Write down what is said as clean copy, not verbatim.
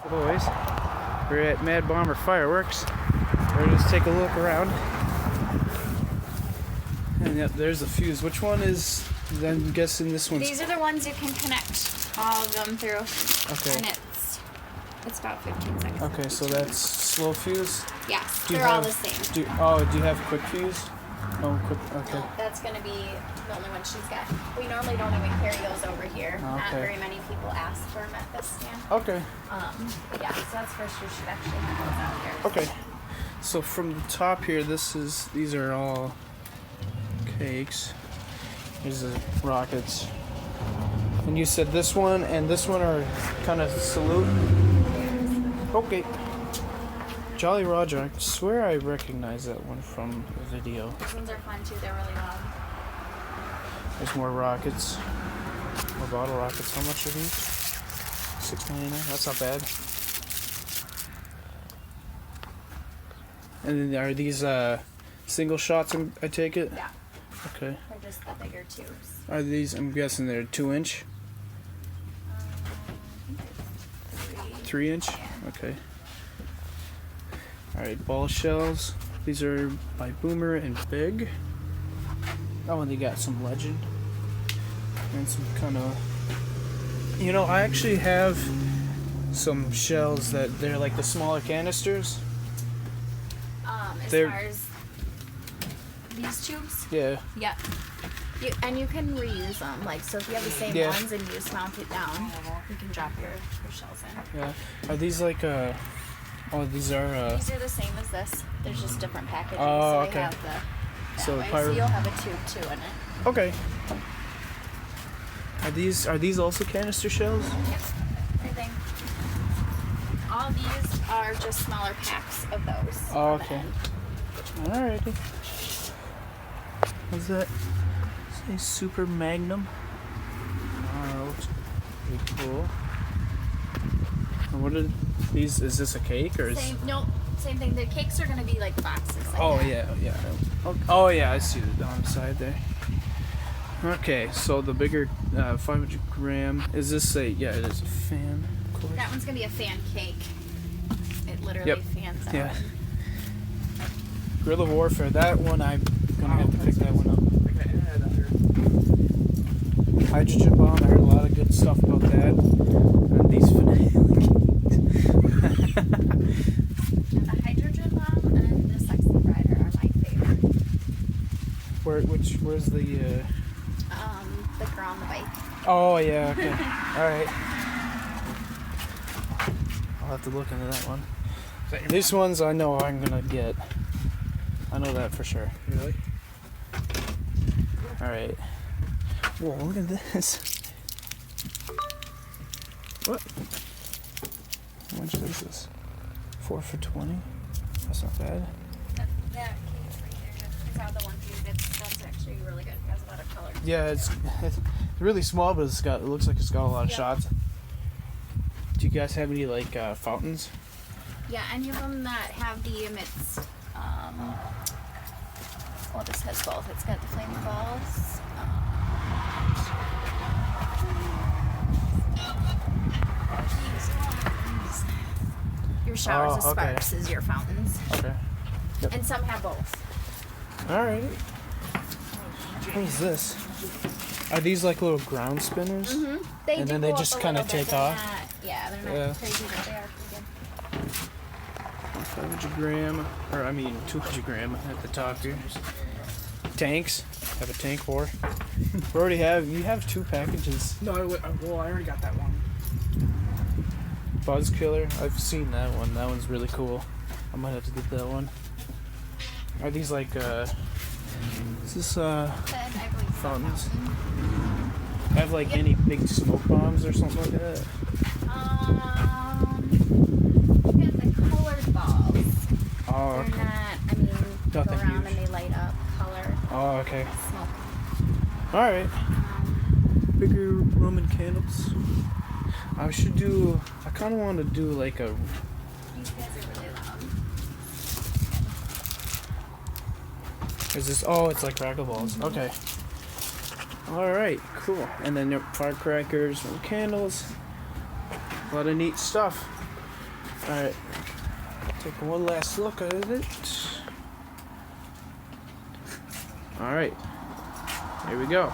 Boys, we're at Mad Bomber Fireworks. We're just take a look around. And yep, there's a fuse. Which one is, I'm guessing this one's... These are the ones you can connect all of them through. Okay. And it's about 15 seconds. Okay, so that's slow fuse? Yes, they're all the same. Do you have quick fuse? Oh, quick, okay. No, that's going to be the only one she's got. We normally don't even carry those over here. Okay. Not very many people ask for them at this stand. Okay. But yeah, so that's first you should actually have those out there. Okay. So from the top here, these are all cakes. Here's the rockets. And you said this one and this one are kind of salute? Okay. Jolly Roger, I swear I recognize that one from the video. These ones are fun too, they're really loud. There's more rockets. More bottle rockets. How much are these? $6.99. That's not bad. And then are these single shots, I take it? Yeah. Okay. They're just the bigger tubes. Are these, I'm guessing they're 2-inch? 3-inch? Yeah. Okay. Alright, ball shells. These are by Boomer and Big. Oh, and they got some Legend. And some kind of... You know, I actually have some shells that they're like the smaller canisters. As They're- far as these tubes? Yeah. Yeah. And you can reuse them. Like, so if you have the same ones and you just mount it down, you can drop your shells in. Yeah. Are these like oh, these are These are the same as this. There's just different packaging. Oh, so okay. they have the So way. pirate- So you'll have a tube too in it. okay. Are these also canister shells? Yep. Everything. All these are just smaller packs of those. Oh, okay. Alrighty. What's that? Say Super Magnum. Oh, looks pretty cool. And what are these? Is this a cake or is? Same thing. The cakes are gonna be like boxes. Like Oh that. yeah. Oh yeah, I see it down the side there. Okay, so the bigger 500 gram. Is this a? Yeah, it is a fan. Of course. That one's gonna be a fan cake. It literally fans out. Yeah. Guerrilla Warfare. That one I'm gonna have to pick that one up. Hydrogen bomb. I heard a lot of good stuff about that. And these finale. And the hydrogen bomb and the sexy rider are my favorite. Where's the? The girl on the bike. Oh yeah. Okay. All right. I'll have to look into that one. These ones I know I'm gonna get. I know that for sure. Really? All right. Whoa! Look at this. What? How much is this? 4 for $20. That's not bad. That cake right there. It's all the one piece. That's actually really good. It has a lot of color. Yeah, it's really small, but it looks like it's got a lot of shots. Do you guys have any like fountains? Yeah, any of them that have the emits. Well, this has both. It's got the flame balls. Your showers of sparks is your fountains. Okay. Yep. And some have both. All right. What is this? Are these like little ground spinners? Mm-hmm. And then they just kind of take off? They're not crazy, but they are pretty good. 500 gram, or I mean 200 gram at the top here. Tanks. Have a tank for. You have 2 packages. No, I already got that one. Buzz Killer. I've seen that one. That one's really cool. I might have to get that one. Are these like is this fountains? Have like any big smoke bombs or something like that? You get the colored balls. Oh, They're okay. not, go Nothing around huge. and they light up color. Oh, okay. Smoke. Alright. Bigger Roman candles. I kind of want to do like a... These guys are really loud. Is this... Oh, it's like crackle balls. Mm-hmm. Okay. Alright, cool. And then your firecrackers and candles. A lot of neat stuff. Alright. Take one last look at it. Alright. Here we go.